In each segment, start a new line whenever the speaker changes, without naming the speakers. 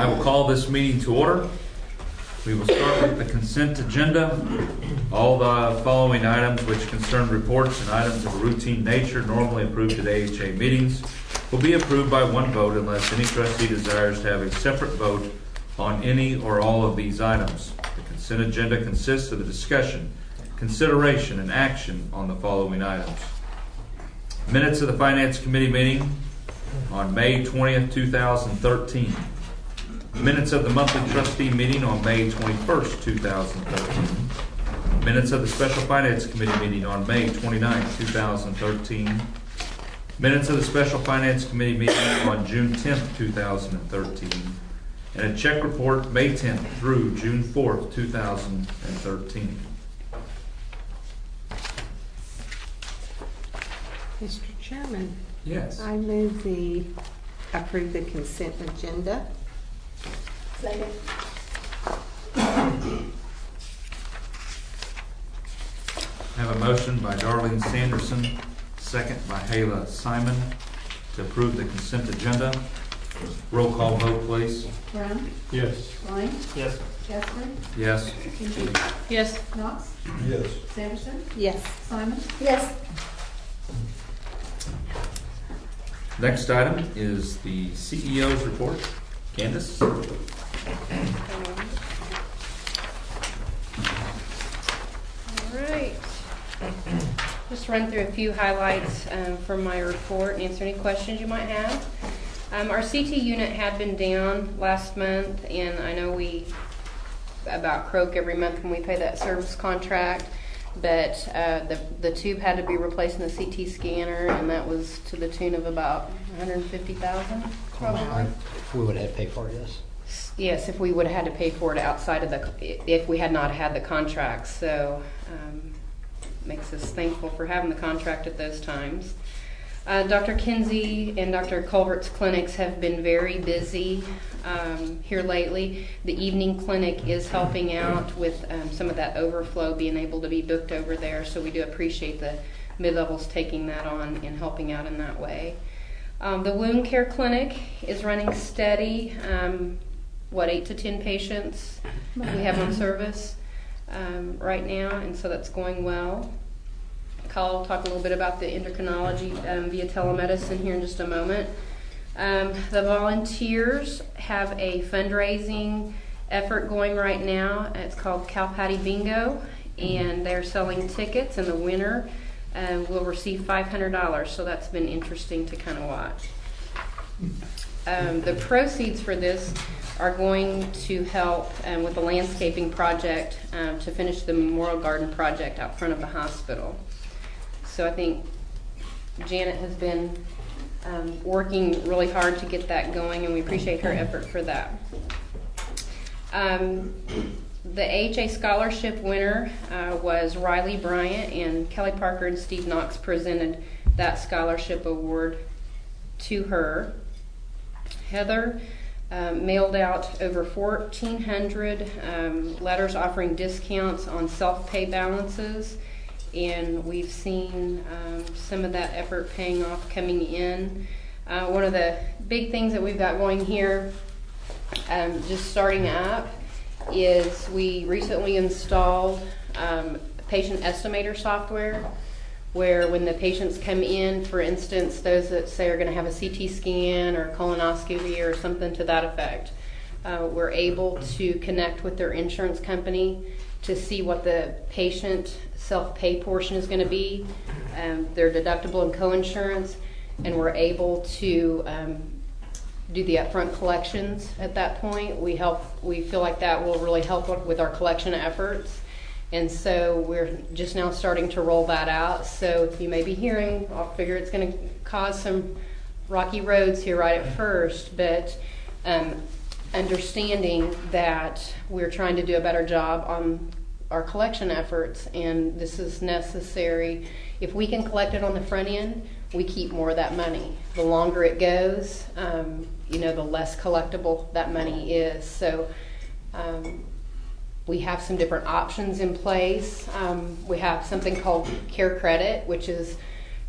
I will call this meeting to order. We will start with the consent agenda. All the following items which concern reports and items of a routine nature normally approved at AHA meetings will be approved by one vote unless any trustee desires to have a separate vote on any or all of these items. The consent agenda consists of the discussion, consideration, and action on the following items. Minutes of the Finance Committee meeting on May 20th, 2013. Minutes of the monthly trustee meeting on May 21st, 2013. Minutes of the Special Finance Committee meeting on May 29th, 2013. Minutes of the Special Finance Committee meeting on June 10th, 2013. And a check report May 10th through June 4th, 2013.
Mr. Chairman.
Yes.
I move approve the consent agenda.
Second.
I have a motion by Darlene Sanderson, second by Hala Simon, to approve the consent agenda. Roll call vote, please.
Brown?
Yes.
Ryan?
Yes.
Casper?
Yes.
Kinsey?
Yes.
Knox?
Yes.
Sanderson?
Yes.
Simon? Yes.
Next item is the CEO's report. Candace?
All right. Just run through a few highlights from my report and answer any questions you might have. Our CT unit had been down last month, and I know we about croak every month when we pay that service contract, but the tube had to be replaced in the CT scanner, and that was to the tune of about $150,000 probably.
If we would have to pay for it, yes.
Yes, if we would have had to pay for it outside of if we had not had the contract. So makes us thankful for having the contract at those times. Dr. Kinsey and Dr. Culvert's clinics have been very busy here lately. The evening clinic is helping out with some of that overflow being able to be booked over there. So we do appreciate the mid-levels taking that on and helping out in that way. The wound care clinic is running steady. 8 to 10 patients we have on service right now, and so that's going well. I'll talk a little bit about the endocrinology via telemedicine here in just a moment. The volunteers have a fundraising effort going right now. It's called Cow Patty Bingo, and they're selling tickets, and the winner will receive $500, so that's been interesting to kind of watch. The proceeds for this are going to help with the landscaping project to finish the Memorial Garden project out front of the hospital. So I think Janet has been working really hard to get that going, and we appreciate her effort for that. The AHA scholarship winner was Riley Bryant, and Kelly Parker and Steve Knox presented that scholarship award to her. Heather mailed out over 1,400 letters offering discounts on self-pay balances, and we've seen some of that effort paying off coming in. One of the big things that we've got going here, just starting up, is we recently installed patient estimator software, where when the patients come in, for instance, those that say are going to have a CT scan or colonoscopy or something to that effect, we're able to connect with their insurance company to see what the patient self-pay portion is going to be, their deductible and co-insurance, and we're able to do the upfront collections at that point. We feel like that will really help with our collection efforts. And so we're just now starting to roll that out. So you may be hearing, I figure it's going to cause some rocky roads here right at first, but understanding that we're trying to do a better job on our collection efforts, and this is necessary. If we can collect it on the front end, we keep more of that money. The longer it goes, the less collectible that money is. So we have some different options in place. We have something called Care Credit, which is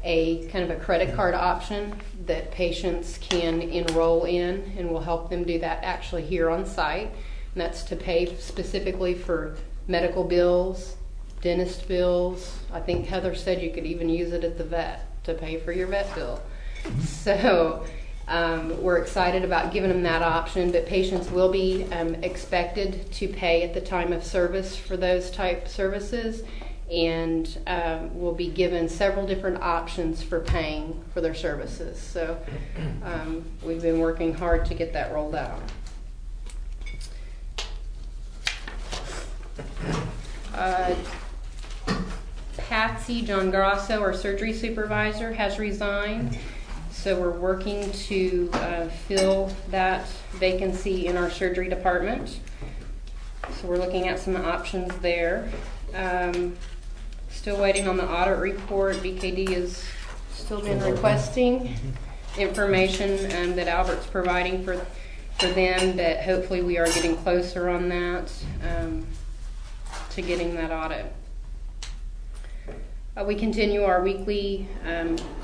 a kind of a credit card option that patients can enroll in, and we'll help them do that actually here on site. And that's to pay specifically for medical bills, dentist bills. I think Heather said you could even use it at the vet to pay for your vet bill. So we're excited about giving them that option, but patients will be expected to pay at the time of service for those type services, and will be given several different options for paying for their services. So we've been working hard to get that rolled out. Patsy John Grasso, our surgery supervisor, has resigned. So we're working to fill that vacancy in our surgery department. So we're looking at some options there. Still waiting on the audit report. BKD has still been requesting information that Albert's providing for them, but hopefully we are getting closer on that to getting that audit. We continue our weekly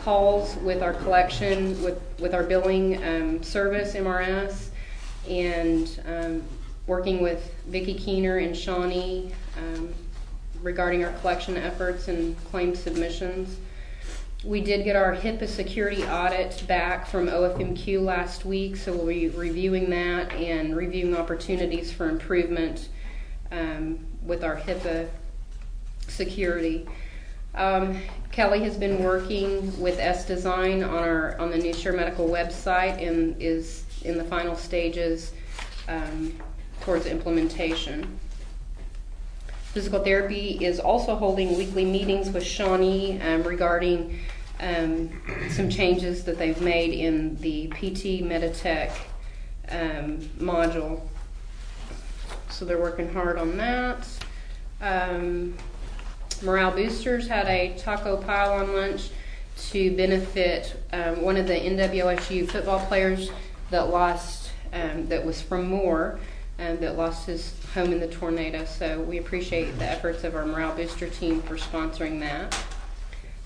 calls with our collection, with our billing service, MRS, and working with Vicki Keener and Shawnee regarding our collection efforts and claim submissions. We did get our HIPAA security audit back from OFMQ last week, so we'll be reviewing that and reviewing opportunities for improvement with our HIPAA security. Kelly has been working with S-Design on the new Share Medical website and is in the final stages towards implementation. Physical therapy is also holding weekly meetings with Shawnee regarding some changes that they've made in the PT Meditech module. So they're working hard on that. Morale Boosters had a taco pile-on lunch to benefit one of the NWSU football players that lost, that was from Moore, that lost his home in the tornado. So we appreciate the efforts of our Morale Booster team for sponsoring that.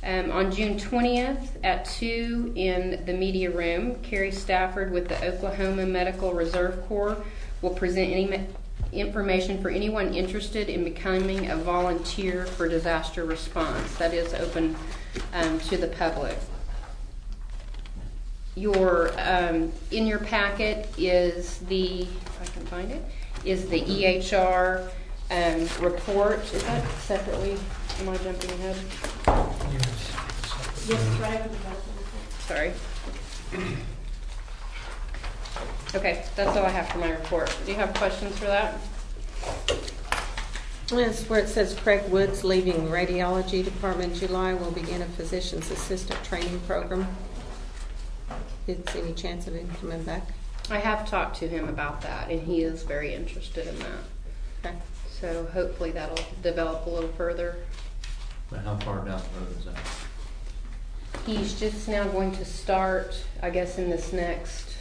On June 20th at 2 in the media room, Carrie Stafford with the Oklahoma Medical Reserve Corps will present any information for anyone interested in becoming a volunteer for disaster response. That is open to the public. In your packet is the, if I can find it, is the EHR report. Is that separately? Am I jumping ahead?
Yes, right over the medical report.
Sorry. Okay, that's all I have for my report. Do you have questions for that?
That's where it says Craig Woods leaving radiology department in July will begin a physician's assistant training program. Is there any chance of him coming back?
I have talked to him about that, and he is very interested in that.
Okay.
So hopefully that'll develop a little further.
But how far down the road is that?
He's just now going to start, I guess, in this next,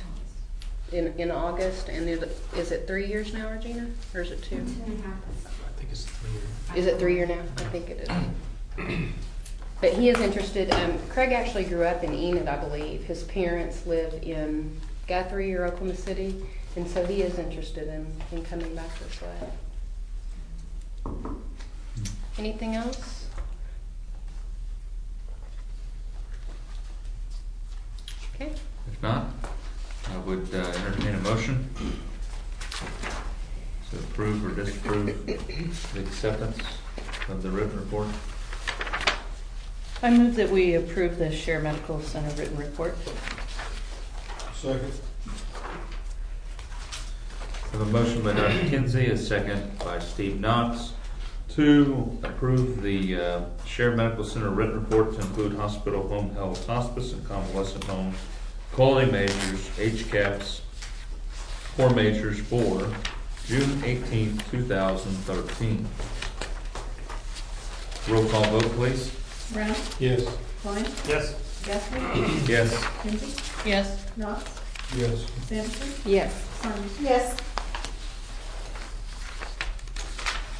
in August. And is it 3 years now, Regina? Or is it 2?
2.5.
I think it's 3 years.
Is it 3 year now? I think it is. But he is interested. Craig actually grew up in Enid, I believe. His parents live in Guthrie or Oklahoma City, and so he is interested in coming back this way. Anything else? Okay.
If not, I would entertain a motion to approve or disapprove the acceptance of the written report.
I move that we approve the Share Medical Center written report.
Second.
We have a motion by Dr. Kinsey, a second by Steve Knox, to approve the Share Medical Center written report to include hospital, home health, hospice, and convalescent homes, quality measures, HCAPS, core measures for June 18, 2013. Roll call vote, please.
Brown,
Yes.
Klein,
Yes.
Guthrie,
Yes.
Kinsey,
Yes.
Knox,
Yes.
Sanderson,
Yes.
Saunders. Yes.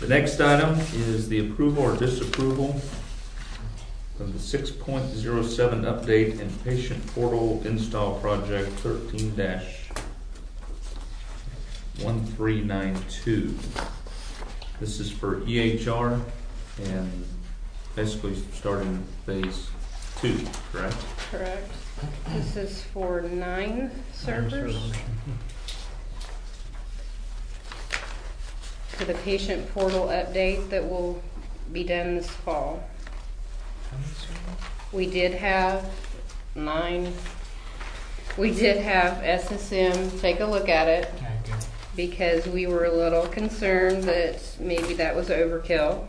The next item is the approval or disapproval Of the 6.07 update and patient portal install project 13-1392. This is for EHR and basically starting phase 2, correct?
Correct. This is for 9 servers. For the patient portal update that will be done this fall. We did have 9. We did have SSM take a look at it
Okay, good.
because we were a little concerned that maybe that was overkill.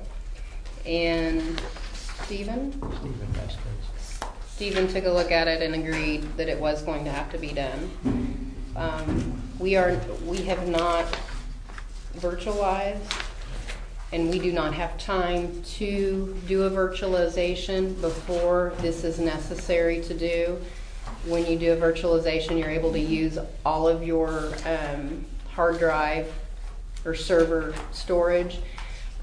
And Stephen took a look at it and agreed that it was going to have to be done. We have not virtualized, and we do not have time to do a virtualization before this is necessary to do. When you do a virtualization, you're able to use all of your hard drive or server storage.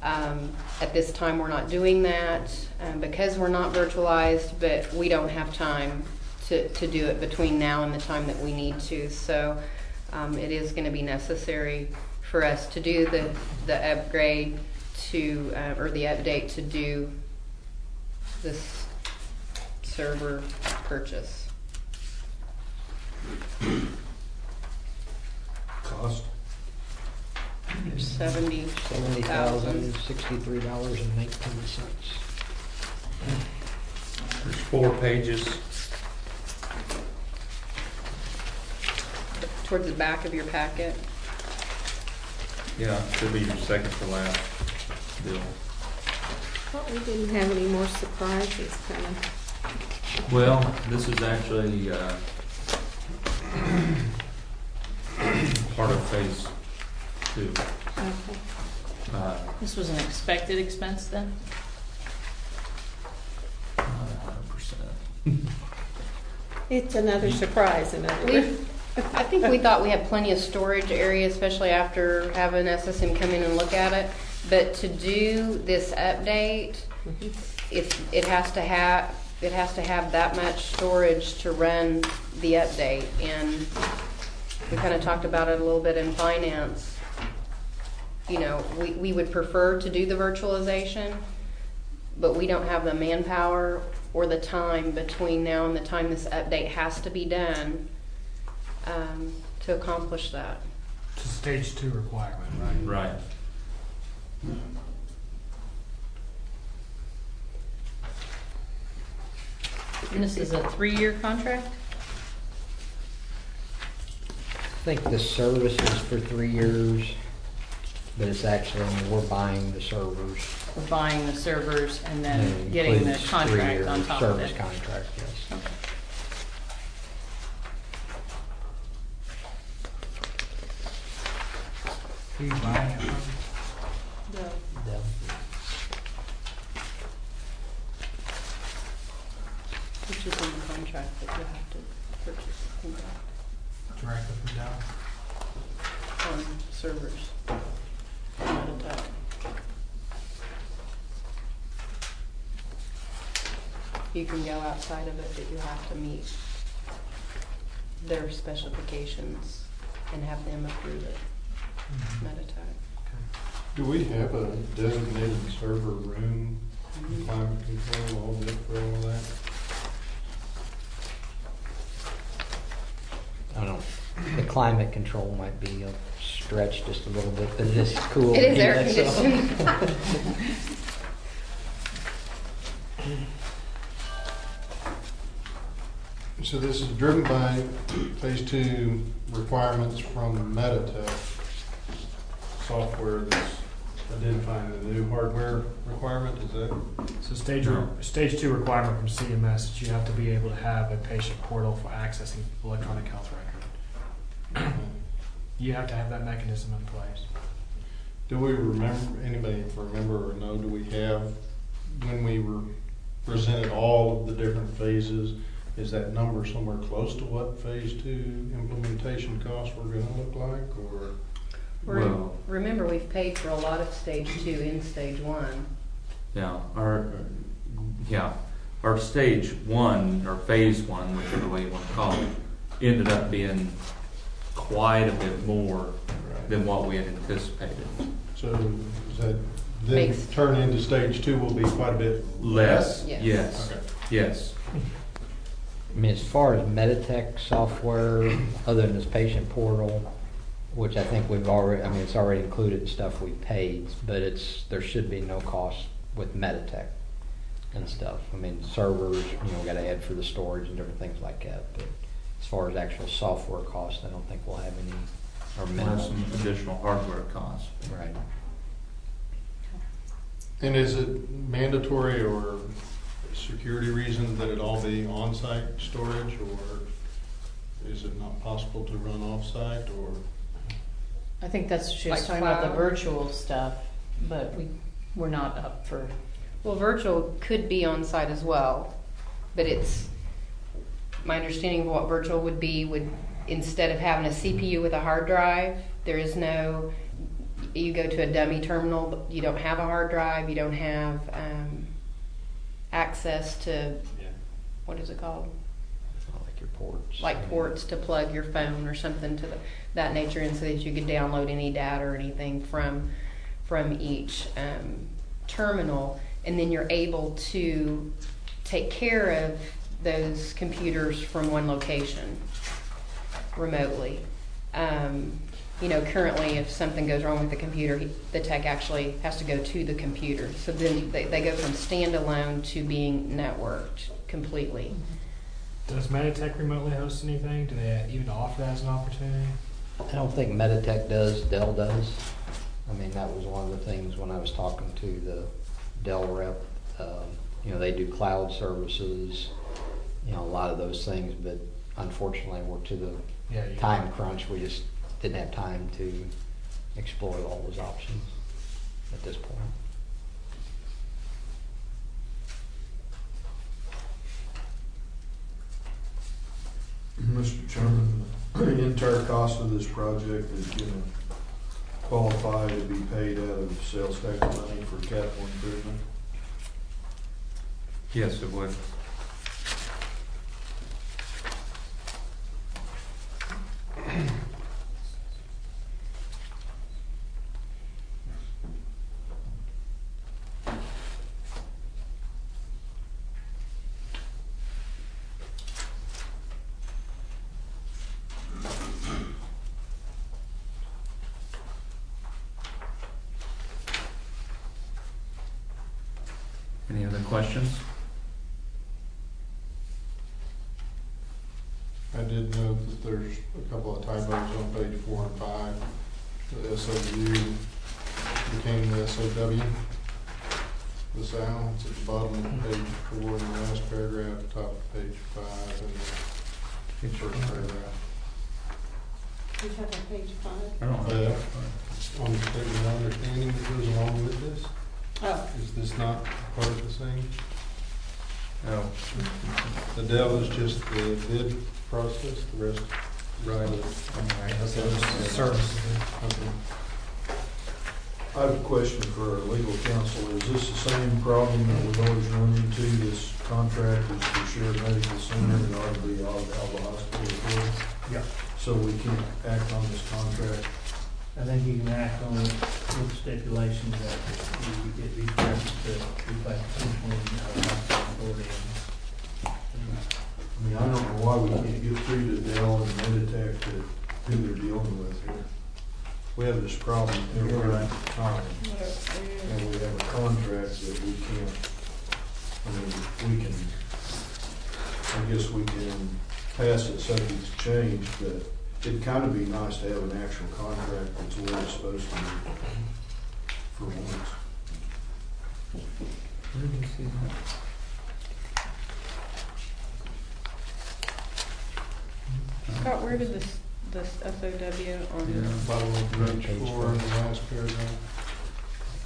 At this time, we're not doing that because we're not virtualized, but we don't have time to do it between now and the time that we need to. So it is going to be necessary for us to do the upgrade to, or the update to do this server purchase.
Cost?
$70,000.
$63.19.
There's 4 pages.
Towards the back of your packet.
Yeah, should be your second to last bill.
Thought we didn't have any more surprises coming.
Well, this is actually part of phase 2.
Okay.
This was an expected expense then?
Not 100%.
It's another surprise, in other words.
I think we thought we had plenty of storage area, especially after having SSM come in and look at it. But to do this update, it has to have that much storage to run the update. And we kind of talked about it a little bit in finance. You know, we would prefer to do the virtualization, but we don't have the manpower or the time between now and the time this update has to be done to accomplish that.
It's a stage 2 requirement, right?
Right.
And this is a 3-year contract?
I think the service is for 3 years, but it's actually, we're buying the servers.
We're buying the servers and
And
then
it
getting the
includes
contract
3 years
on top of it?
Service contract, yes.
Okay.
Who you buying it from?
Yeah.
Which is in the contract that you have to purchase
Directly from Dell?
on servers. Not a tech. You can go outside of it, but you have to meet their specifications and have them approve it. Meditech.
Do we have a designated server room, climate control, all that for all that?
I don't, the climate control might be stretched just a little bit, but it is cool.
It is air
Yeah, so-
conditioned.
So this is driven by phase 2 requirements from Meditech software that's identifying the new hardware requirement, is that?
So stage
No.
2 requirement from CMS is you have to be able to have a patient portal for accessing electronic health record. You have to have that mechanism in place.
Do we remember, anybody remember or know, do we have, when we were presented all of the different phases, is that number somewhere close to what phase 2 implementation costs were gonna look like, or?
Well-
Remember, we've paid for a lot of stage 2 in stage 1.
Yeah, our stage one, or phase one, whichever way you want to call it, ended up being quite a bit more than what we had anticipated.
So is that then
Makes-
turn into stage two will be quite a bit
Less,
Yes.
yes,
Okay.
yes.
I mean, as far as Meditech software, other than this patient portal, which I think we've already, I mean, it's already included in stuff we've paid, but there should be no cost with Meditech and stuff. I mean, servers, we gotta add for the storage and different things like that, but as far as actual software costs, I don't think we'll have any, or
There's
minimal.
some additional hardware costs.
Right.
And is it mandatory or security reasons that it all be on-site storage, or is it not possible to run off-site, or?
I think that's, she was
Like
talking about the
cloud?
virtual stuff, but we're not up for,
Well, virtual could be on site as well, but it's, my understanding of what virtual would be would, instead of having a CPU with a hard drive, there is no, you go to a dummy terminal, but you don't have a hard drive, you don't have access to, what is it called?
Not like your ports.
Like ports to plug your phone or something to that nature, and so that you could download any data or anything from each terminal, and then you're able to take care of those computers from one location remotely. Currently, if something goes wrong with the computer, the tech actually has to go to the computer. So then they go from standalone to being networked completely.
Does Meditech remotely host anything? Do they even offer that as an opportunity?
I don't think Meditech does, Dell does. I mean, that was one of the things when I was talking to the Dell rep. They do cloud services, a lot of those things, but unfortunately we're to the
Yeah. you-
time crunch. We just didn't have time to explore all those options at this point.
Mr. Chairman, the entire cost of this project is going to qualify to be paid out of sales tax money for capital improvement.
Yes, it would. Any other questions?
I did note that there's a couple of typos on page 4 and 5. The SOU became the SOW. The sound, it's at the bottom of page 4 in the last paragraph, top of page 5 in the first paragraph.
You have on page 5?
I don't
Yeah.
know.
On the statement of understanding that goes along with this,
Oh,
is this not part of the same?
No.
The Dell is just the bid process, the rest, right?
That's the services.
Okay.
I have a question for our legal counsel. Is this the same problem that we've always run into? This contract is for shared medical center and RB Alva Hospital Authority?
Yeah,
So we can't act on this contract?
I think you can act on it with stipulations that you get these records to reflect potentially authority.
I mean, I don't know why we can't get through to Dell and Meditech to who they're dealing with here. We have this problem every time, and we have a contract that we can't, I guess we can pass it subject to change, but it'd kind of be nice to have an actual contract that's where it's supposed to be for once.
Where did you see that?
Scott, where did this SOW on
Yeah.
Bottom of page 4 in the last paragraph,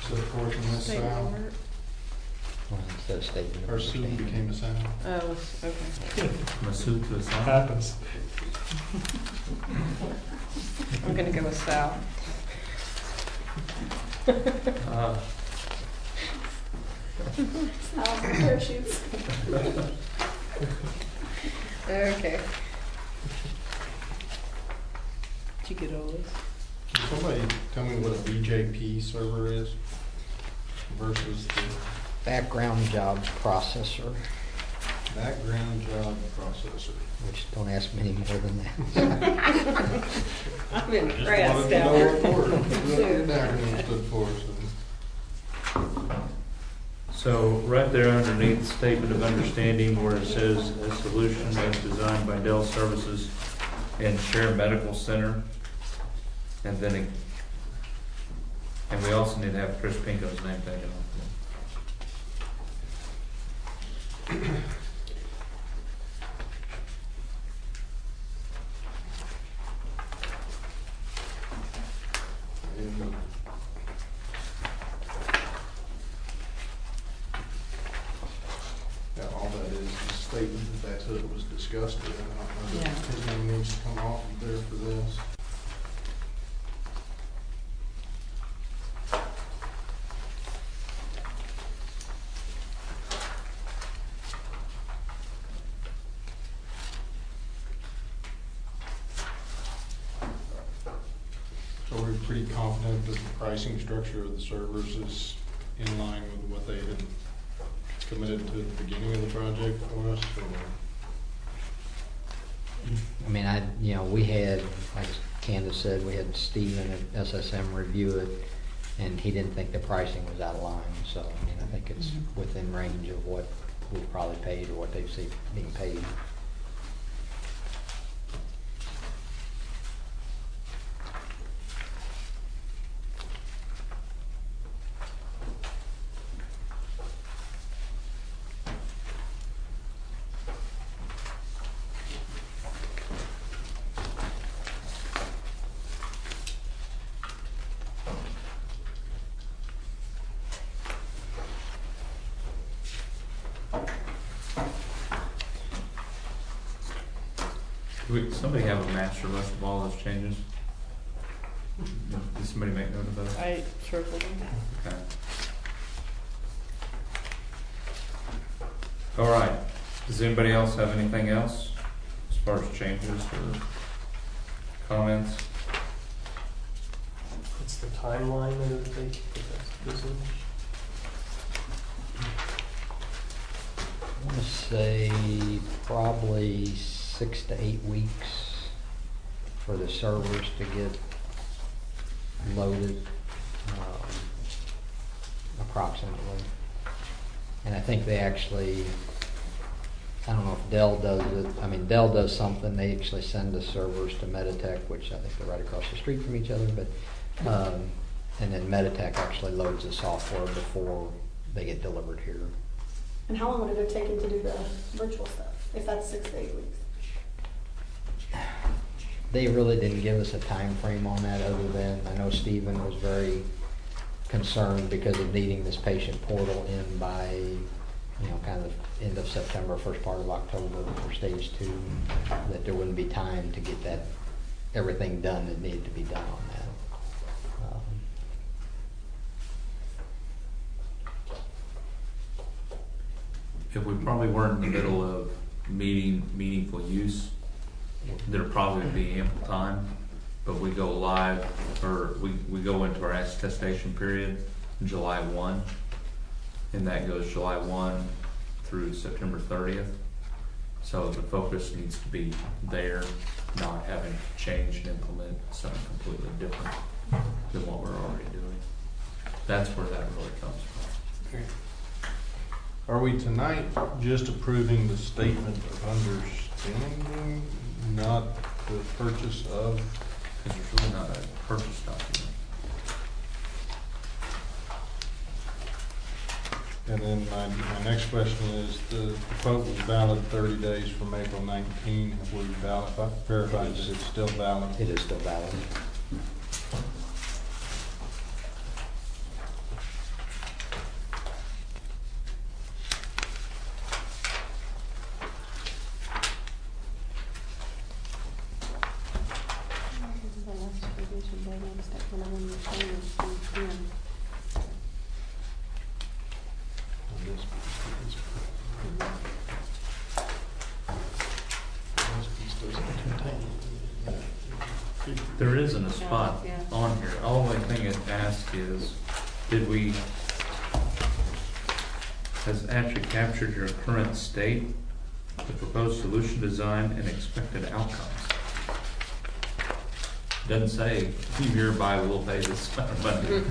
set forth in this
statement of
sound.
work?
Well, instead of statement of
Our suit
understanding.
became a sound.
Oh, okay.
From a suit to a sign?
Happens.
I'm gonna go with Sal.
Smiles and parachutes.
Okay.
Did you get all this?
Can somebody tell me what a BJP server is versus the
Background job processor,
background job processor?
which don't ask me any more than that.
I'm
Just wanted
impressed
to know
out
what
there.
word the acronym stood for, so.
So right there underneath statement of understanding where it says a solution as designed by Dell Services and Share Medical Center. And then, and we also need to have Chris Pinko's name taken off.
And yeah, all that is a statement that that's who it was discussed with. I don't know
Yeah.
if his name needs to come off of there for this. So we're pretty confident that the pricing structure of the servers is in line with what they had committed to at the beginning of the project for us, or?
I mean, we had, like Candace said, we had Stephen at SSM review it, and he didn't think the pricing was out of line, so, I mean, I think it's within range of what we probably paid or what they've seen being paid.
Somebody have a master list of all those changes? Did somebody make note of those?
I circled them.
Okay. All right. Does anybody else have anything else as far as changes or comments?
What's the timeline that it takes to get this in?
I want to say probably 6 to 8 weeks for the servers to get loaded, approximately. And I think they actually, I don't know if Dell does it, I mean, Dell does something, they actually send the servers to Meditech, which I think they're right across the street from each other, but, and then Meditech actually loads the software before they get delivered here.
And how long would it have taken to do the virtual stuff, if that's 6 to 8 weeks?
They really didn't give us a time frame on that, other than, I know Stephen was very concerned because of needing this patient portal in by, kind of end of September, first part of October for stage 2, that there wouldn't be time to get that, everything done that needed to be done on that.
If we probably weren't in the middle of meaningful use, there'd probably be ample time, but we go live, or we go into our attestation period July 1, and that goes July 1 through September 30th. So the focus needs to be there, not having to change and implement something completely different than what we're already doing. That's where that really comes from.
Okay. Are we tonight just approving the statement of understanding, not the purchase of?
Because there's really not a purchase document.
And then my next question is, the quote was valid 30 days from April 19. Have we verified that it's still valid?
It is still valid.
The last revision, they noticed that when I went to the phone, it was 10.
There isn't a spot
Yeah.
on here. Only thing it asks is, has actually captured your current state, the proposed solution design, and expected outcomes. Doesn't say, you hereby will pay this amount of money.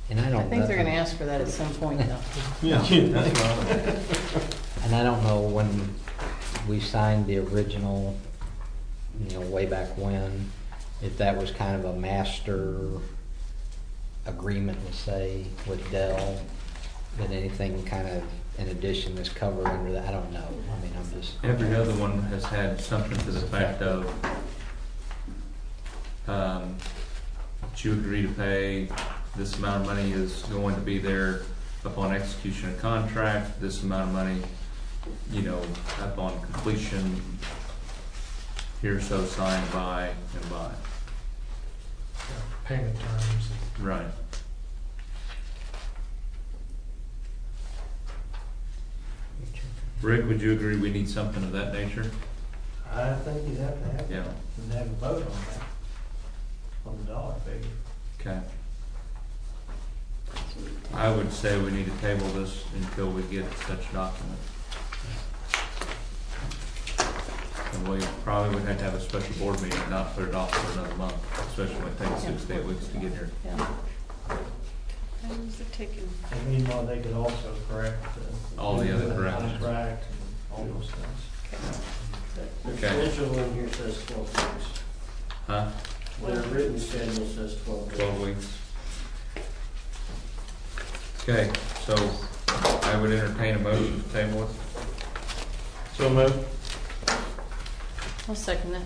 And I
I
don't
think
know,
they're gonna ask for that at some point though.
Yeah. That's right.
and I don't know when we signed the original, way back when, if that was kind of a master agreement, let's say, with Dell, that anything kind of in addition is covered under that. I don't know. I mean, I'm just.
Every other one has had something to the effect of, that you agree to pay, this amount of money is going to be there upon execution of contract, this amount of money, upon completion, here so signed by and by.
Payment terms.
Right. Rick, would you agree we need something of that nature?
I think you'd have to have,
Yeah.
and have a vote on that, on the dollar figure.
Okay. I would say we need to table this until we get such document. And we probably would have to have a special board meeting, and not put it off for another month, especially when it takes 6 to 8 weeks to get here.
Yeah. How long is it taking?
And meanwhile, they could also correct
All the other corrections.
contract and all those things.
The
Okay.
schedule in here says 12 weeks.
Huh?
Their written schedule says 12 weeks.
12 weeks. Okay, so I would entertain a motion to table it.
So moved.
I'll second that.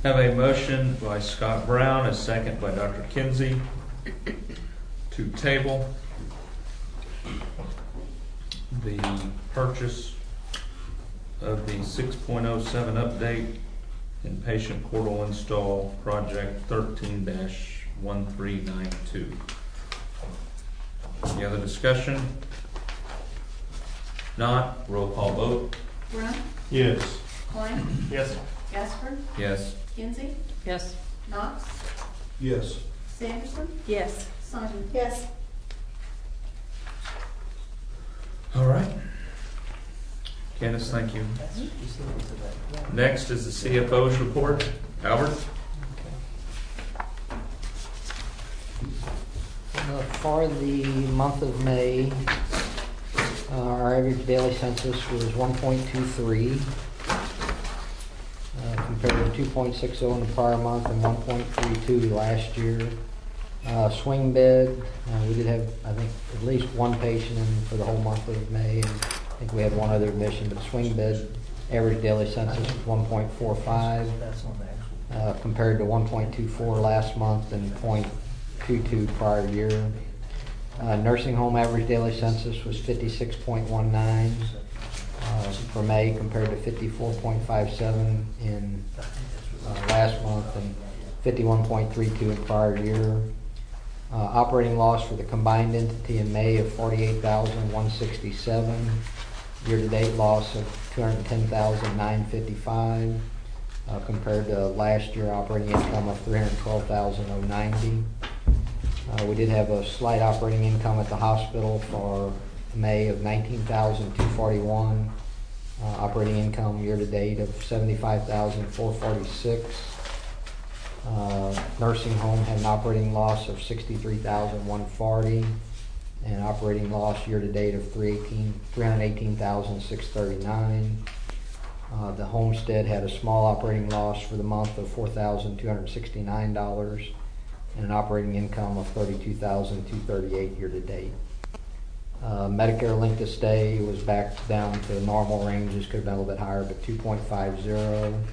Have a motion by Scott Brown, a second by Dr. Kinsey to table the purchase of the 6.07 update and patient portal install project 13-1392. Any other discussion? Not, roll call vote.
Brown,
Yes.
Klein,
Yes.
Gasper,
Yes.
Kinsey,
Yes.
Knox,
Yes.
Sanderson,
Yes.
Simon. Yes.
All right. Candace, thank you. Next is the CFO's report. Albert?
For the month of May, our average daily census was 1.23, compared to 2.60 in the prior month and 1.32 last year. Swing bed, we did have, I think, at least one patient in for the whole month of May, and I think we had one other admission, but swing bed average daily census was 1.45,
That's on the actual.
compared to 1.24 last month and 0.22 prior year. Nursing home average daily census was 56.19 for May, compared to 54.57 in last month and 51.32 in prior year. Operating loss for the combined entity in May of $48,167. Year-to-date loss of $210,955, compared to last year operating income of $312,090. We did have a slight operating income at the hospital for May of $19,241. Operating income year-to-date of $75,446. Nursing home had an operating loss of $63,140 and operating loss year-to-date of $318,639. The Homestead had a small operating loss for the month of $4,269 and an operating income of $32,238 year-to-date. Medicare length of stay was back down to normal ranges, could have been a little bit higher, but 2.50.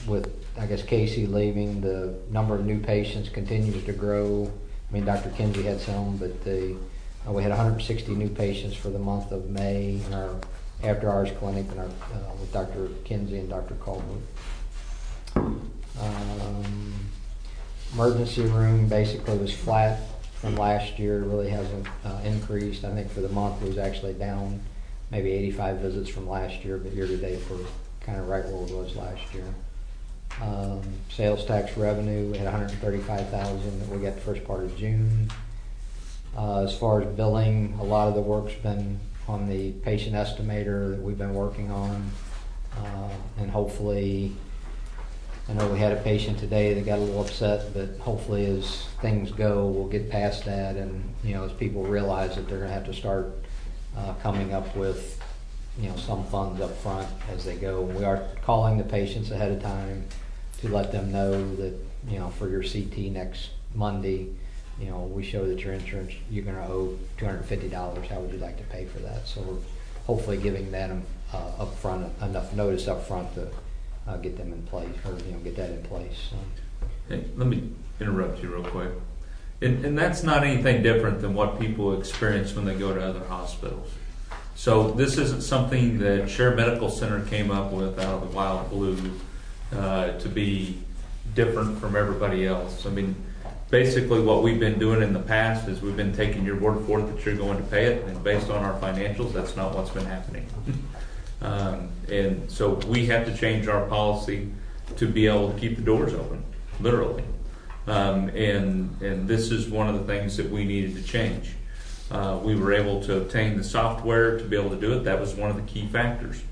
With I guess Casey leaving, the number of new patients continues to grow. I mean, Dr. Kinsey had some, but we had 160 new patients for the month of May in our after-hours clinic and our with Dr. Kinsey and Dr. Caldwell. Emergency room basically was flat from last year, really hasn't increased. I think for the month it was actually down maybe 85 visits from last year, but year to date we're kind of right where it was last year. Sales tax revenue, we had $135,000 that we got the first part of June. As far as billing, a lot of the work's been on the patient estimator that we've been working on, and hopefully, I know we had a patient today that got a little upset, but hopefully as things go, we'll get past that, and as people realize that they're going to have to start coming up with some funds up front as they go. We are calling the patients ahead of time to let them know that for your CT next Monday, we show that your insurance, you're going to owe $250. How would you like to pay for that? So we're hopefully giving them enough notice up front to get them in place, or get that in place. So.
Hey, let me interrupt you real quick. And that's not anything different than what people experience when they go to other hospitals. So this isn't something that Share Medical Center came up with out of the wild blue to be different from everybody else. I mean, basically what we've been doing in the past is we've been taking your word for it that you're going to pay it, and based on our financials, that's not what's been happening. And so we have to change our policy to be able to keep the doors open, literally. And this is one of the things that we needed to change. We were able to obtain the software to be able to do it. That was one of the key factors,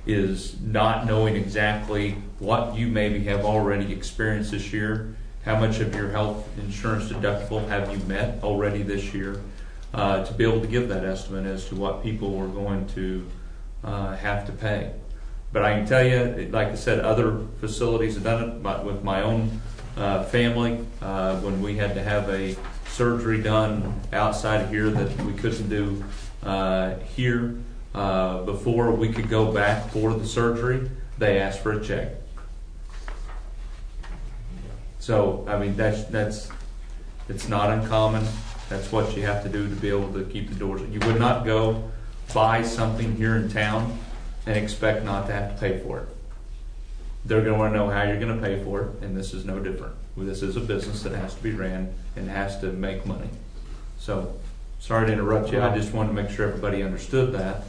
is not knowing exactly what you maybe have already experienced this year. How much of your health insurance deductible have you met already this year, to be able to give that estimate as to what people were going to have to pay. But I can tell you, like I said, other facilities have done it. But with my own family, when we had to have a surgery done outside of here that we couldn't do here, before we could go back for the surgery, they asked for a check. So, I mean, it's not uncommon. That's what you have to do to be able to keep the doors. You would not go buy something here in town and expect not to have to pay for it. They're going to want to know how you're going to pay for it, and this is no different. This is a business that has to be ran and has to make money. So, sorry to interrupt you. I just wanted to make sure everybody understood that,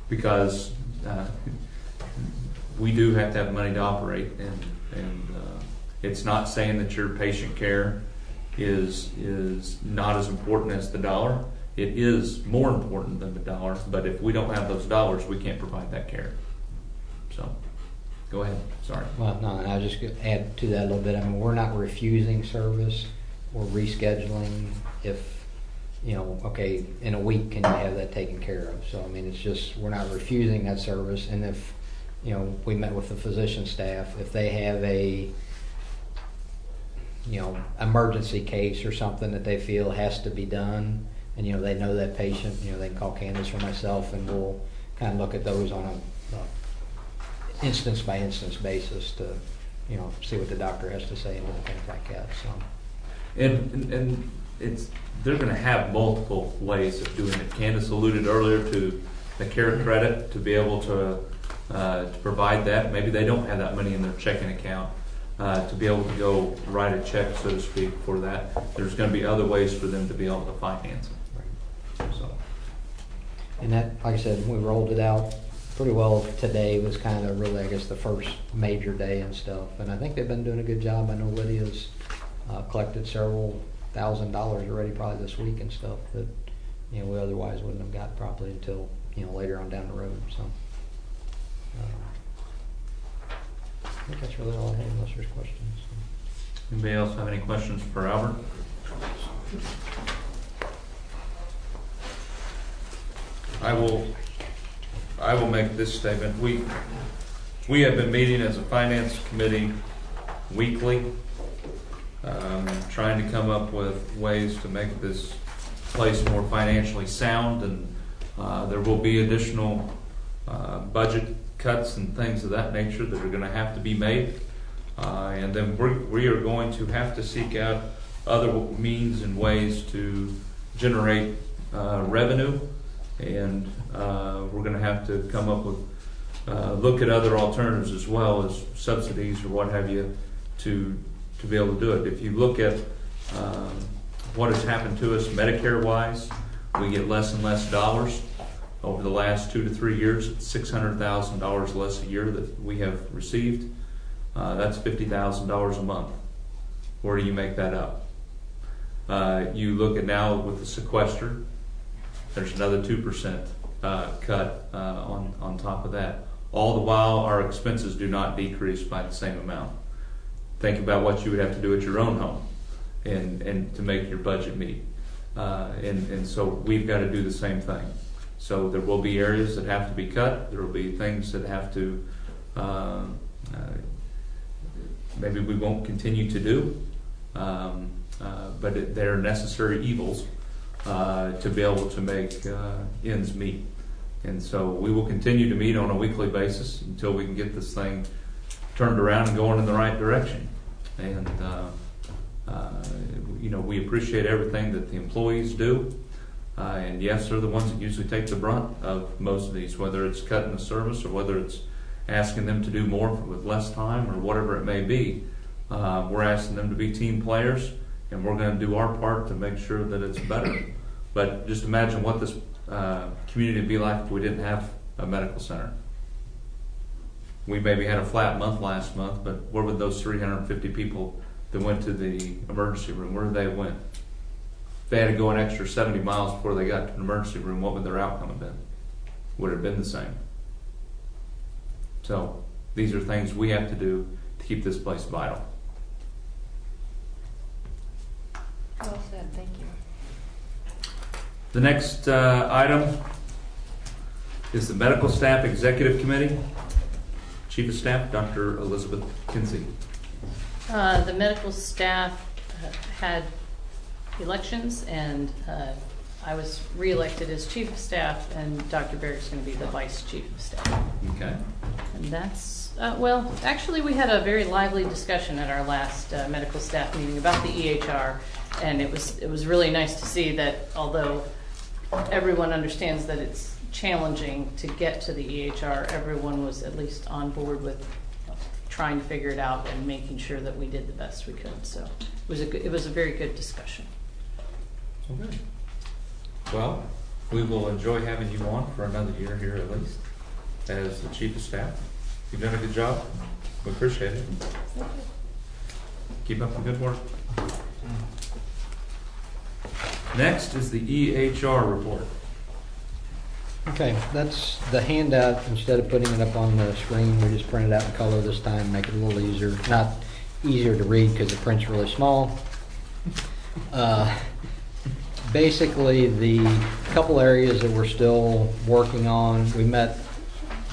because we do have to have money to operate, and it's not saying that your patient care is not as important as the dollar. It is more important than the dollar, but if we don't have those dollars, we can't provide that care. So, go ahead. Sorry.
Well, no, and I'll just add to that a little bit. I mean, we're not refusing service. We're rescheduling if, okay, in a week, can you have that taken care of? So, I mean, it's just, we're not refusing that service. And if, we met with the physician staff, if they have a, emergency case or something that they feel has to be done, and they know that patient, they can call Candace or myself, and we'll kind of look at those on a instance by instance basis to see what the doctor has to say and things like that. So,
and they're going to have multiple ways of doing it. Candace alluded earlier to the care credit, to be able to provide that. Maybe they don't have that money in their checking account. To be able to go write a check, so to speak, for that. There's going to be other ways for them to be able to finance it. So.
And that, like I said, we rolled it out pretty well today. Was kind of really, I guess, the first major day and stuff. And I think they've been doing a good job. I know Lydia's collected several $1,000s already, probably this week and stuff, that we otherwise wouldn't have got probably until later on down the road. So. I think that's really all I have, unless there's questions.
Anybody else have any questions for Albert? I will make this statement. We have been meeting as a finance committee weekly, trying to come up with ways to make this place more financially sound, and there will be additional budget cuts and things of that nature that are going to have to be made, and then we are going to have to seek out other means and ways to generate revenue, and we're going to have to come up with look at other alternatives as well as subsidies or what have you to be able to do it. If you look at what has happened to us Medicare-wise, we get less and less dollars. Over the last 2 to 3 years, it's $600,000 less a year that we have received. That's $50,000 a month. Where do you make that up? You look at now with the sequester, there's another 2% cut on top of that. All the while, our expenses do not decrease by the same amount. Think about what you would have to do at your own home and to make your budget meet. And so we've got to do the same thing. So there will be areas that have to be cut. There will be things that have to, maybe we won't continue to do, but they're necessary evils to be able to make ends meet. And so we will continue to meet on a weekly basis until we can get this thing turned around and going in the right direction. And we appreciate everything that the employees do. And yes, they're the ones that usually take the brunt of most of these, whether it's cutting the service or whether it's asking them to do more with less time or whatever it may be. We're asking them to be team players, and we're going to do our part to make sure that it's better. But just imagine what this community would be like if we didn't have a medical center. We maybe had a flat month last month, but where would those 350 people that went to the emergency room, where did they went? If they had to go an extra 70 miles before they got to the emergency room, what would their outcome have been? Would it have been the same? So these are things we have to do to keep this place vital.
Well said, thank you.
The next item is the Medical Staff Executive Committee. Chief of Staff, Dr. Elizabeth Kinsey.
The medical staff had elections, and I was reelected as chief of staff, and Dr. Berg's going to be the vice chief of staff.
Okay.
And that's, well, actually we had a very lively discussion at our last medical staff meeting about the EHR, and it was really nice to see that although everyone understands that it's challenging to get to the EHR, everyone was at least on board with trying to figure it out and making sure that we did the best we could. So it was a very good discussion.
Okay. Well, we will enjoy having you on for another year here at least as the chief of staff. You've done a good job. We appreciate it.
Thank you.
Keep up the good work. Next is the EHR report.
Okay, that's the handout. Instead of putting it up on the screen, we just print it out in color this time, make it a little easier. Not easier to read because the print's really small. Basically, the couple areas that we're still working on, we met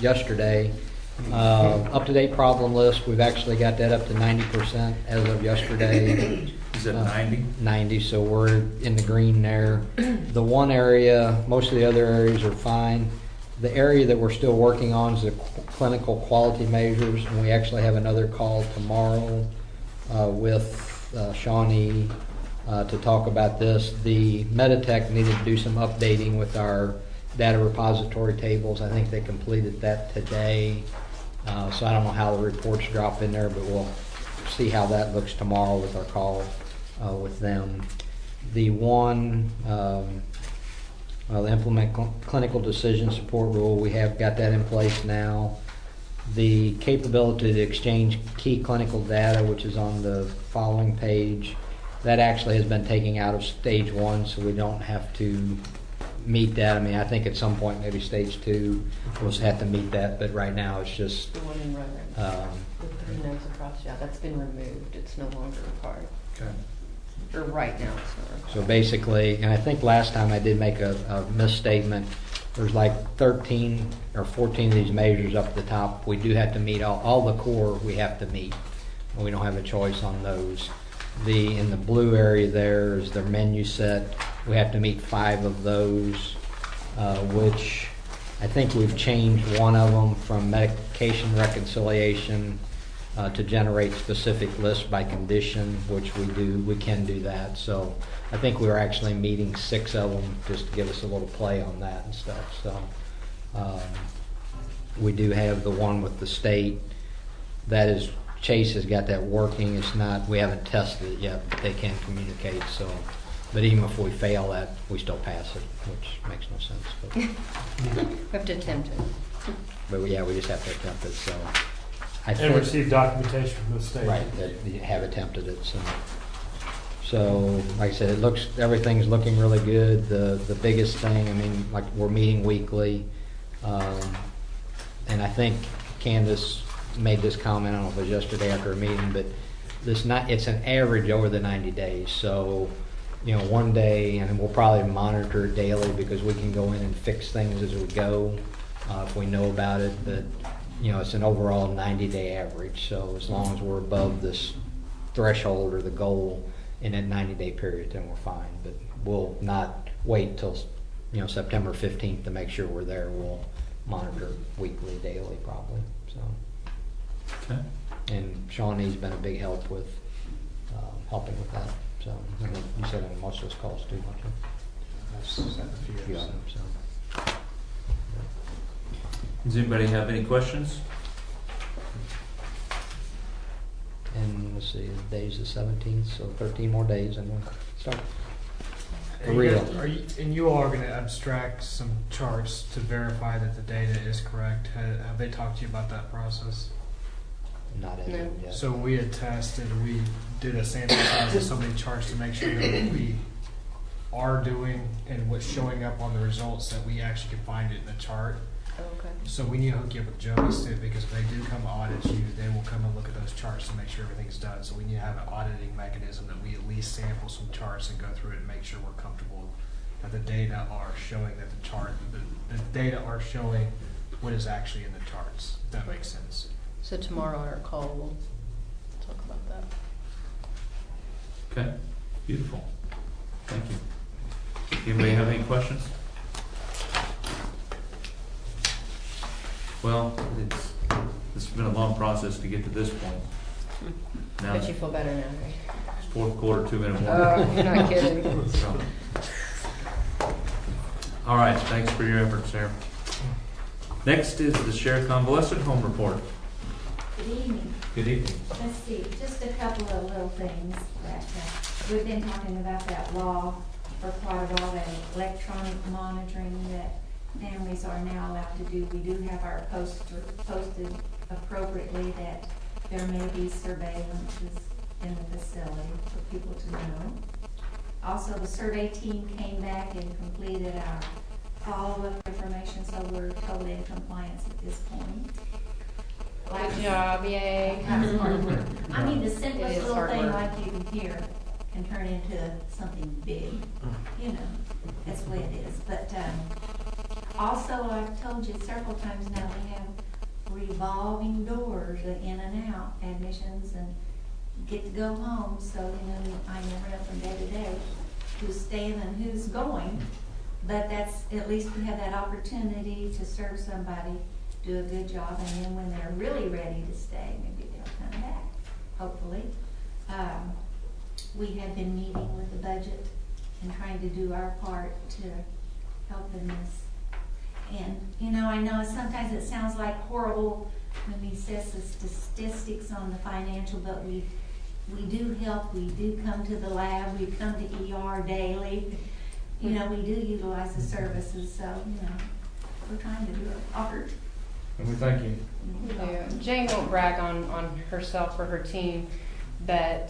yesterday. Up-to-date problem list, we've actually got that up to 90% as of yesterday.
Is it 90?
90, so we're in the green there. The one area, most of the other areas are fine. The area that we're still working on is the clinical quality measures, and we actually have another call tomorrow with Shawnee to talk about this. The Meditech needed to do some updating with our data repository tables. I think they completed that today. So I don't know how the reports drop in there, but we'll see how that looks tomorrow with our call with them. The one, the implement clinical decision support rule, we have got that in place now. The capability to exchange key clinical data, which is on the following page, that actually has been taken out of stage 1, so we don't have to meet that. I mean, I think at some point, maybe stage 2, we'll have to meet that, but right now it's just...
The one in right with 3 nodes across, yeah, that's been removed. It's no longer required.
Okay.
Or right now, it's not required.
So basically, and I think last time I did make a misstatement, there's like 13 or 14 of these measures up at the top. We do have to meet all the core we have to meet. We don't have a choice on those. In the blue area there is their menu set. We have to meet 5 of those, which I think we've changed one of them from medication reconciliation to generate specific lists by condition, which we can do that. So I think we were actually meeting 6 of them just to give us a little play on that and stuff. So We do have the one with the state. That is, Chase has got that working. It's not, we haven't tested it yet, but they can communicate, so. But even if we fail that, we still pass it, which makes no sense. But,
We have to attempt it.
but yeah, we just have to attempt it, so. I
And
think,
receive documentation from the state.
right, that you have attempted it, so. So, like I said, it looks, everything's looking really good. The biggest thing, I mean, like, we're meeting weekly. And I think Candace made this comment, I don't know if it was yesterday after a meeting, but it's an average over the 90 days. So, one day, and we'll probably monitor it daily because we can go in and fix things as we go if we know about it. But, it's an overall 90-day average. So as long as we're above this threshold or the goal in that 90-day period, then we're fine. But we'll not wait till, September 15th to make sure we're there. We'll monitor weekly, daily, probably. So,
Okay.
and Shawnee's been a big help with helping with that. So, I think you said on most of those calls too, don't you?
I've sent a
A few
few.
of them, so.
Does anybody have any questions?
And let's see, the day's the 17th, so 13 more days and we'll start. For
And
real.
you all are going to abstract some charts to verify that the data is correct. Have they talked to you about that process?
Not in
No.
it yet.
So we had tested, we did a sample size of so many charts to make sure that what we are doing and what's showing up on the results, that we actually can find it in the chart.
Okay.
So we need to hook you up with Joey's too, because if they do come audit you, they will come and look at those charts to make sure everything's done. So we need to have an auditing mechanism that we at least sample some charts and go through it and make sure we're comfortable that the data are showing that the data are showing what is actually in the charts, if that makes sense.
So tomorrow on our call, we'll talk about that.
Okay, beautiful. Thank you. Anybody have any questions? Well, this has been a long process to get to this point. Now,
But you feel better now, right?
it's fourth quarter, 2-minute
Oh,
warning.
you're not kidding.
So. All right, thanks for your efforts, Sarah. Next is the Share Convalescent Home Report.
Good evening.
Good evening.
Let's see, just a couple of little things that we've been talking about that law for quite a while, that electronic monitoring that families are now allowed to do. We do have our posted appropriately that there may be surveillances in the facility for people to know. Also, the survey team came back and completed our follow-up information, so we're totally in compliance at this point.
Good job, yay.
That's hard work. I mean, the
It
simplest
is
little
hard
thing
work.
like you can hear can turn into something big, that's the way it is. But, also, I've told you several times now, we have revolving doors in and out, admissions and get to go home, so, I never know from day to day who's staying and who's going. But that's, at least we have that opportunity to serve somebody, do a good job, and then when they're really ready to stay, maybe they'll come back, hopefully. We have been meeting with the budget and trying to do our part to help in this. And, I know sometimes it sounds like horrible when he says the statistics on the financial, but we do help, we do come to the lab, we come to ER daily. We do utilize the services, so, we're trying to do our part.
And we thank you.
Yeah. Jane won't brag on herself or her team, but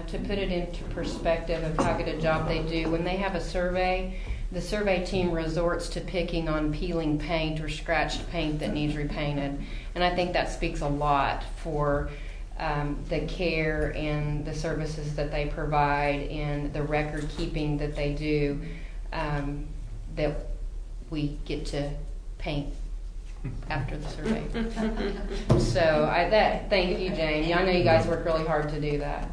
to put it into perspective of how good a job they do, when they have a survey, the survey team resorts to picking on peeling paint or scratched paint that needs repainted. And I think that speaks a lot for the care and the services that they provide and the record keeping that they do, that we get to paint after the survey. So thank you, Jane. I know you guys work really hard to do that.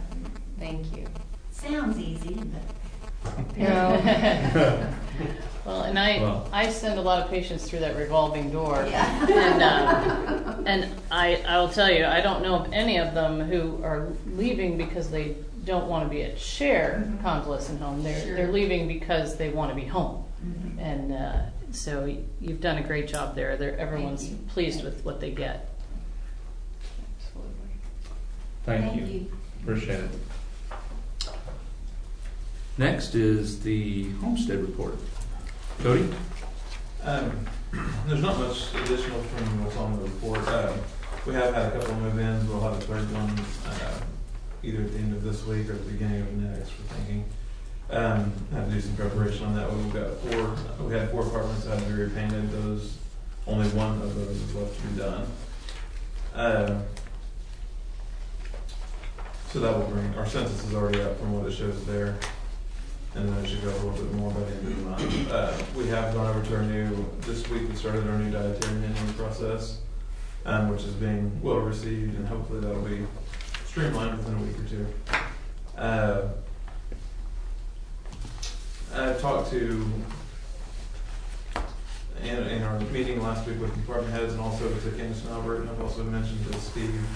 Thank you.
Sounds easy, but.
No.
Well, and I send a lot of patients through that revolving door.
Yeah.
And I will tell you, I don't know of any of them who are leaving because they don't want to be at Share Convalescent Home. They're leaving because they want to be home. And So you've done a great job there. Everyone's
you.
pleased with what they get.
Thank you. Appreciate it. Next is the Homestead report. Cody?
There's not much additional from what's on the report. We have had a couple of move-ins. We'll have a third one either at the end of this week or at the beginning of next, we're thinking. Have to do some preparation on that one. We had 4 apartments that had to be repainted. Only one of those is left to be done. So that will bring, our census is already up from what it shows there. And then it should go a little bit more by the end of the month. We have gone over to this week we started our new dietary menu process, which is being well received, and hopefully that'll be streamlined within a week or two. I talked to, in our meeting last week with department heads and also to Candace and Albert, and I've also mentioned to Steve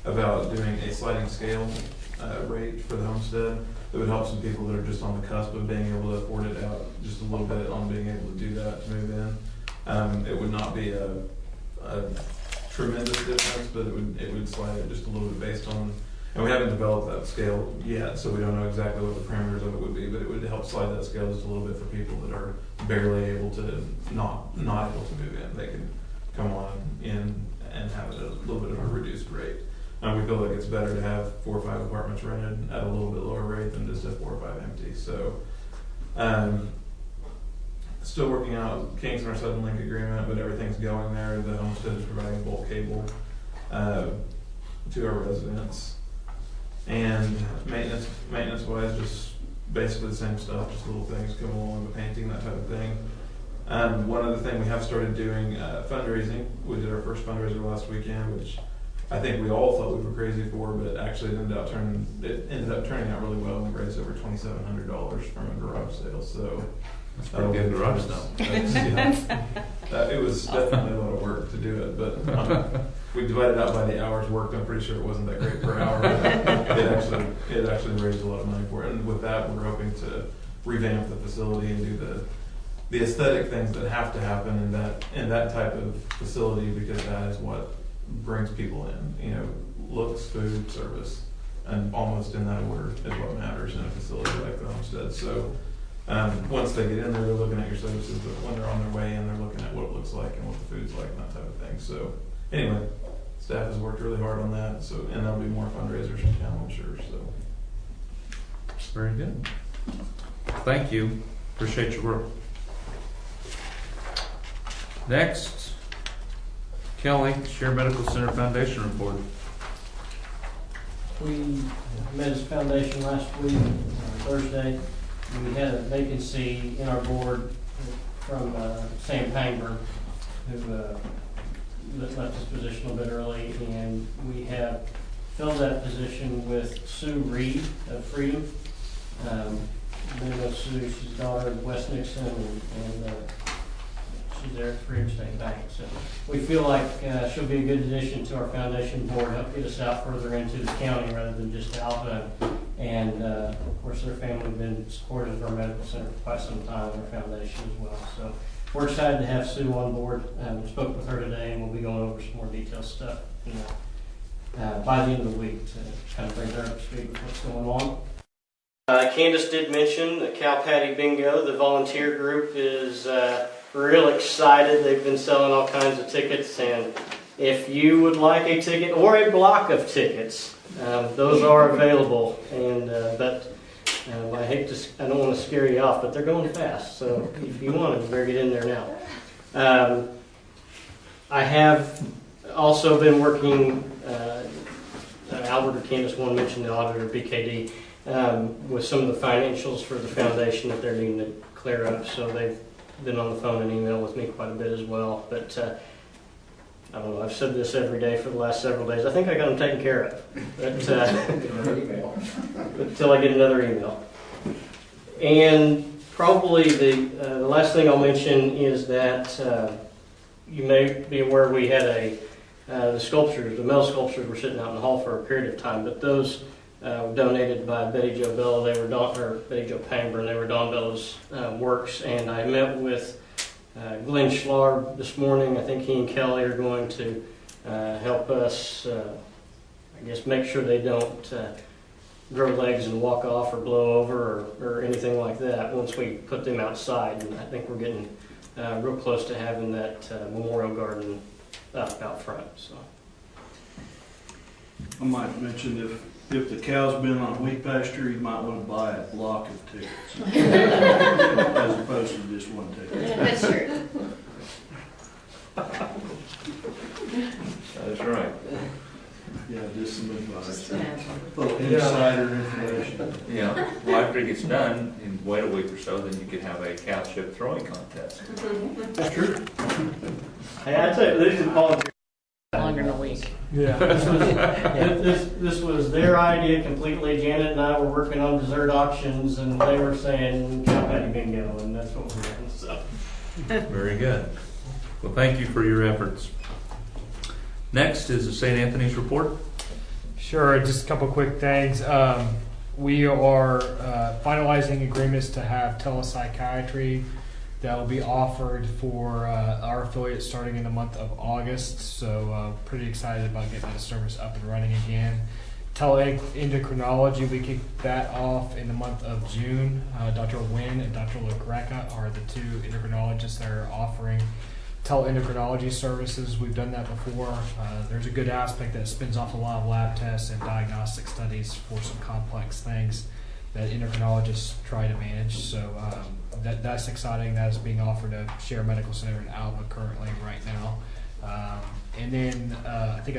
about doing a sliding scale rate for the homestead that would help some people that are just on the cusp of being able to afford it out just a little bit on being able to do that, to move in. It would not be a tremendous difference, but it would slide it just a little bit based on, and we haven't developed that scale yet, so we don't know exactly what the parameters of it would be, but it would help slide that scale just a little bit for people that are barely able to, not able to move in. They can come on in and have it at a little bit of a reduced rate. We feel like it's better to have 4 or 5 apartments rented at a little bit lower rate than just have 4 or 5 empty. So, still working out kinks in our Southern Link agreement, but everything's going there. The homestead is providing bulk cable to our residents, and maintenance wise, just basically the same stuff, just little things come along, the painting, that type of thing. One other thing, we have started doing fundraising. We did our first fundraiser last weekend, which I think we all thought we were crazy for, but actually it ended up turning out really well. We raised over $2,700 from a garage sale. So
that's pretty good garage sale.
It was definitely a lot of work to do it, but we divided out by the hours worked. I'm pretty sure it wasn't that great per hour. It actually raised a lot of money for it, and with that, we're hoping to revamp the facility and do the aesthetic things that have to happen in that type of facility, because that is what brings people in, looks, food, service, and almost in that order is what matters in a facility like the Homestead. So once they get in there, they're looking at your services, but when they're on their way in, they're looking at what it looks like and what the food's like and that type of thing. So anyway, staff has worked really hard on that. So, and there'll be more fundraisers in town, I'm sure. So
very good. Thank you. Appreciate your work. Next, Kelly, Share Medical Center Foundation report.
We met as a foundation last week, Thursday. We had a vacancy in our board from Sam Pangburn, who left his position a little bit early, and we have filled that position with Sue Reed of Freedom. Sue, she's the daughter of Wes Nixon, and she's there at Freedom State Bank. So we feel like she'll be a good addition to our foundation board, help get us out further into the county rather than just to Alpha. And of course, their family have been supportive of our medical center for quite some time, and our foundation as well. So we're excited to have Sue on board. We spoke with her today, and we'll be going over some more detailed stuff by the end of the week to kind of bring her up to speed with what's going on. Candace did mention the Cow Patty Bingo. The volunteer group is real excited. They've been selling all kinds of tickets, and if you would like a ticket or a block of tickets, those are available. And I don't want to scare you off, but they're going fast. So if you want it, you better get in there now. I have also been working. Albert or Candace one mentioned the auditor, BKD, with some of the financials for the foundation that they're needing to clear up. So they've been on the phone and email with me quite a bit as well. But I don't know, I've said this every day for the last several days. I think I got them taken care of. But, until I get another email. And probably the last thing I'll mention is that you may be aware we had the sculptures, the metal sculptures were sitting out in the hall for a period of time, but those were donated by Betty Jo Bella. They were Betty Jo Pangburn. They were Don Bella's works, and I met with Glenn Schlar this morning. I think he and Kelly are going to help us, I guess, make sure they don't grow legs and walk off or blow over or anything like that once we put them outside. And I think we're getting real close to having that memorial garden up out front. So.
I might mention if the cow's been on wheat pasture, you might want to buy a block of tickets as opposed to just one ticket.
That's true.
That's right.
Yeah, just some advice. A little insider information.
Yeah, well, after it gets done, and wait a week or so, then you could have a cow chip throwing contest.
That's true.
Hey, I tell you, this is volunteer.
Longer than a week.
Yeah. This was their idea completely. Janet and I were working on dessert options, and they were saying cow patty bingo, and that's what we're doing. So.
Very good. Well, thank you for your efforts. Next is the St. Anthony's report.
Sure, just a couple quick things. We are finalizing agreements to have telepsychiatry that will be offered for our affiliates starting in the month of August. So pretty excited about getting that service up and running again. Teleendocrinology, we kicked that off in the month of June. Dr. Wynn and Dr. LaGreca are the two endocrinologists that are offering teleendocrinology services. We've done that before. There's a good aspect that spins off a lot of lab tests and diagnostic studies for some complex things that endocrinologists try to manage. So that's exciting. That is being offered at Share Medical Center in Alva currently right now. And then I think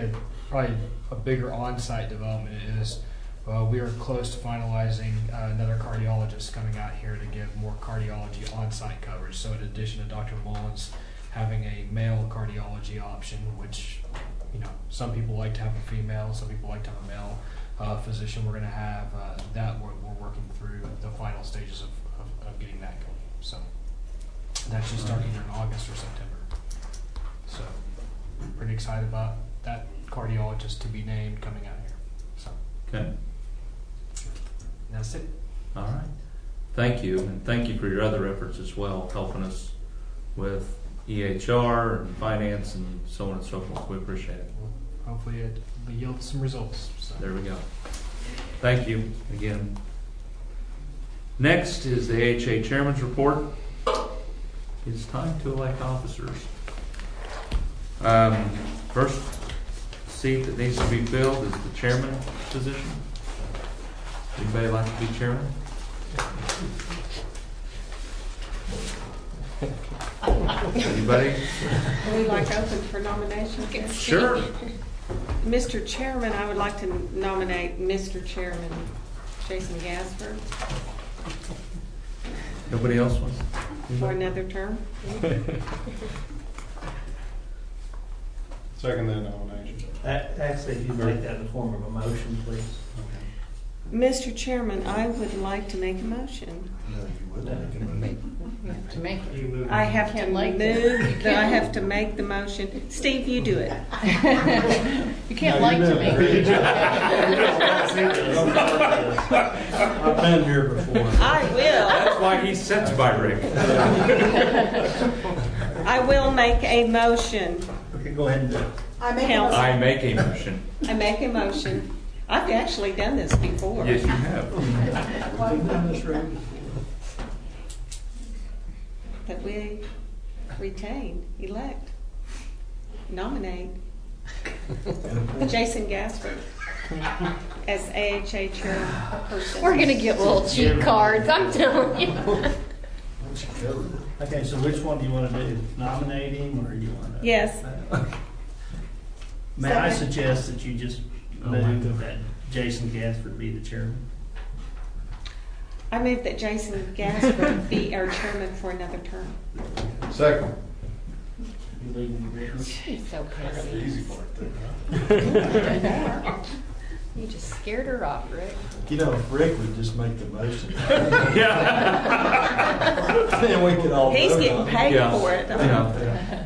probably a bigger on-site development is we are close to finalizing another cardiologist coming out here to give more cardiology on-site coverage. So in addition to Dr. Mullins having a male cardiology option, which, you know, some people like to have a female, some people like to have a male physician. We're going to have that we're working through the final stages of getting that going. So that should start either in August or September. So pretty excited about that cardiologist to be named coming out here. So
Okay.
that's it.
All right. Thank you, and thank you for your other efforts as well, helping us with EHR and finance and so on and so forth. We appreciate it.
Hopefully it yields some results. So.
There we go. Thank you again. Next is the AHA Chairman's report. It's time to elect officers. First seat that needs to be filled is the chairman position. Anybody like to be chairman? Anybody?
Are we like open for nominations? Yes.
Sure.
Mr. Chairman, I would like to nominate Mr. Chairman Jason Gasford
Nobody else wants?
for another term.
Second that nomination.
Actually, if you make that in the form of a motion, please.
Mr. Chairman, I would like to make a motion.
No, you wouldn't.
To make it.
I have to
Can't like
move, I have to make the motion. Steve, you do it.
You can't like to make it.
I've been here before.
I will.
That's why he sits by Rick.
I will make a motion.
Okay, go ahead and do it.
I make a
Counsel.
motion.
I make a motion.
I make a motion. I've actually done this before.
Yes, you have.
I've done this right.
That we retain, elect, nominate Jason Gasford as AHA chairperson.
We're gonna get little cheat cards, I'm telling you.
Okay, so which one do you want to do? Nominate him, or you want to?
Yes.
May I suggest that you just move that Jason Gansford be the chairman?
I move that Jason Gasford be our chairman for another term.
Second.
You leave me written.
She's so crazy.
Easy part there.
You just scared her off, Rick.
You know, if Rick would just make the motion.
Yeah.
Then we could all
He's
vote
getting
on it.
paid
Yeah.
for it.
Yeah.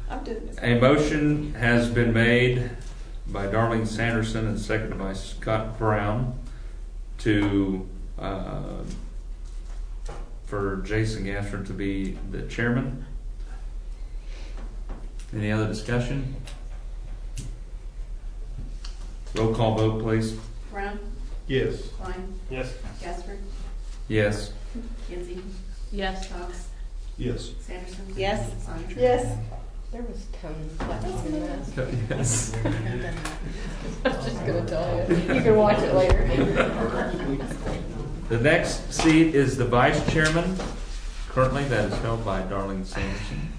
I'm doing this.
A motion has been made by Darlene Sanderson and seconded by Scott Brown to for for Jason Gafford to be the chairman. Any other discussion? Roll call vote, please.
Brown,
Yes.
Klein,
Yes.
Gaspard,
Yes.
Kinsey,
Yes.
Knox,
Yes.
Sanderson.
Yes.
Simon.
Yes.
There was tons left in that.
Yes.
I was just gonna tell you. You can watch it later.
The next seat is the vice chairman. Currently, that is held by Darlene Sanderson.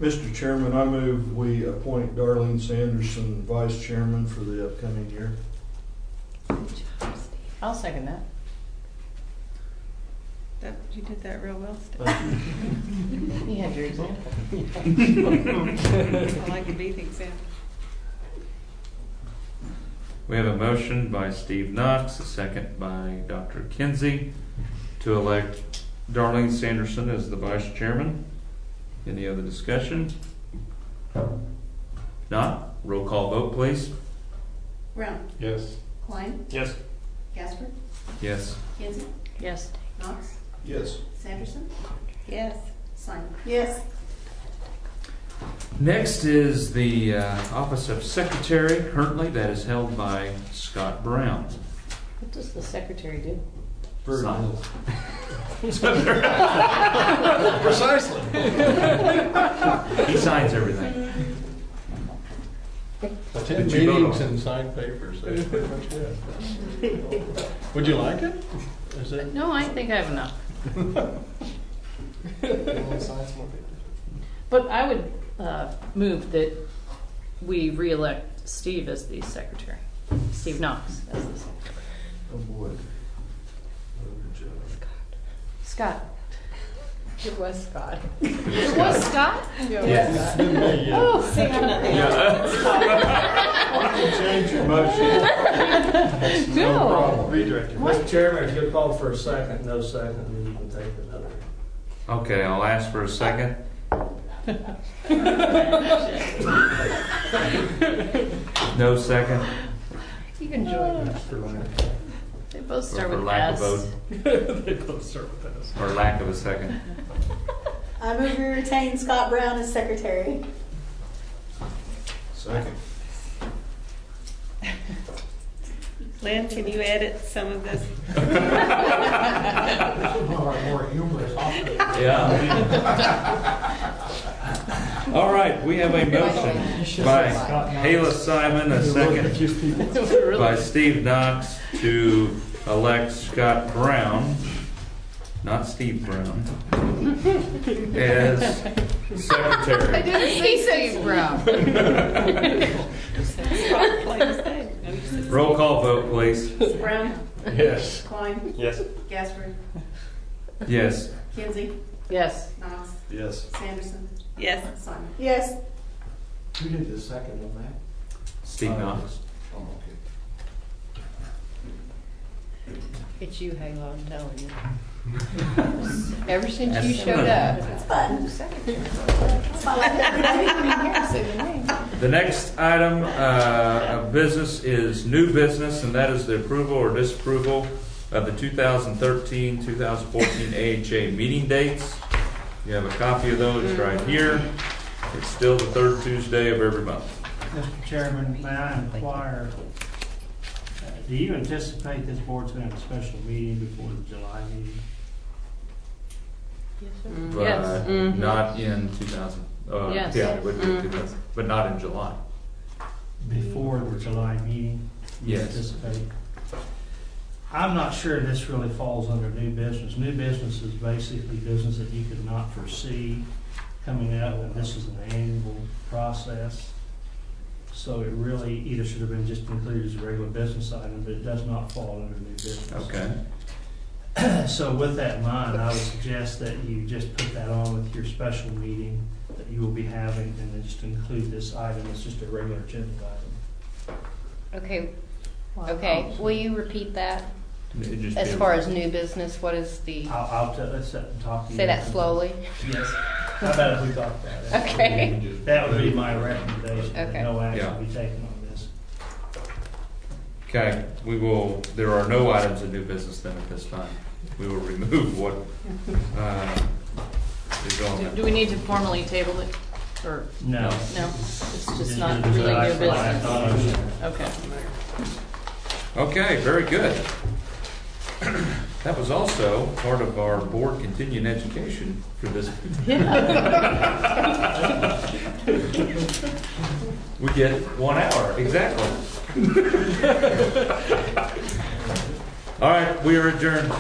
Mr. Chairman, I move we appoint Darlene Sanderson vice chairman for the upcoming year.
I'll second that.
You did that real well, Steve.
You had your example.
I like to be the example.
We have a motion by Steve Knox, a second by Dr. Kinsey, to elect Darlene Sanderson as the vice chairman. Any other discussion? Not? Roll call vote, please.
Brown,
Yes.
Klein,
Yes.
Gaspard,
Yes.
Kinsey,
Yes.
Knox,
Yes.
Sanderson,
Yes.
Simon.
Yes.
Next is the office of secretary. Currently, that is held by Scott Brown.
What does the secretary do?
Very
Sign.
little.
Precisely.
He signs everything.
Attend
Did you vote
meetings
on it?
and sign papers, that's pretty much it. Would you like it? Is it?
No, I think I have enough. But I would move that we re-elect Steve as the secretary. Steve Knox as the secretary.
Oh, boy.
Scott.
It was Scott.
It was Scott?
Yes.
Oh, see, I'm not
You can change your motion.
No.
problem. Redirect it.
Mr. Chairman, if you call for a second, no second, then you can take another.
Okay, I'll ask for a second. No second,
You can join us.
They both
or
start
for
with
lack
S.
of vote,
They both start with S.
or lack of a second.
I move we retain Scott Brown as secretary.
Second.
Lynn, can you edit some of this?
More humorous.
Yeah. All right, we have a motion by Ayla Simon, a second by Steve Knox to elect Scott Brown, not Steve Brown, as secretary.
He said Brown.
Roll call vote, please.
Brown,
Yes.
Klein,
Yes.
Gaspard,
Yes.
Kinsey,
Yes.
Knox,
Yes.
Sanderson,
Yes.
Simon. Yes.
Who did the second on that?
Steve Knox.
Oh, okay.
It's you, Halo, I'm telling you. Ever since you showed up.
It's fun. It's fun.
The next item of business is new business, and that is the approval or disapproval of the 2013-2014 AHA meeting dates. You have a copy of those right here. It's still the third Tuesday of every month.
Mr. Chairman, may I inquire, do you anticipate this board's going to have a special meeting before the July meeting?
But
Yes. Mhm.
not in 2000.
Yes.
Yeah, it would be 2000, but not in July.
Before the July meeting? You
Yes.
anticipate? I'm not sure this really falls under new business. New business is basically business that you could not foresee coming up, and this is an annual process. So it really either should have been just included as a regular business item, but it does not fall under new business.
Okay.
So with that in mind, I would suggest that you just put that on with your special meeting that you will be having, and then just include this item as just a regular agenda item.
Okay, okay, will you repeat that?
It just
As
be-
far as new business, what is the,
Let's sit and talk to you.
say that slowly?
Yes. How about if we talk about it?
Okay.
That would be my recommendation, that
Okay.
no action
Yeah.
be taken on this.
Okay, there are no items of new business then at this time. We will remove what is on there.
Do we need to formally table it? Or
No.
no? It's just
Just
not
use it
really
as
new
I thought I
business.
was-
Okay.
Okay, very good. That was also part of our board continuing education for this. We get 1 hour, exactly. All right, we are adjourned.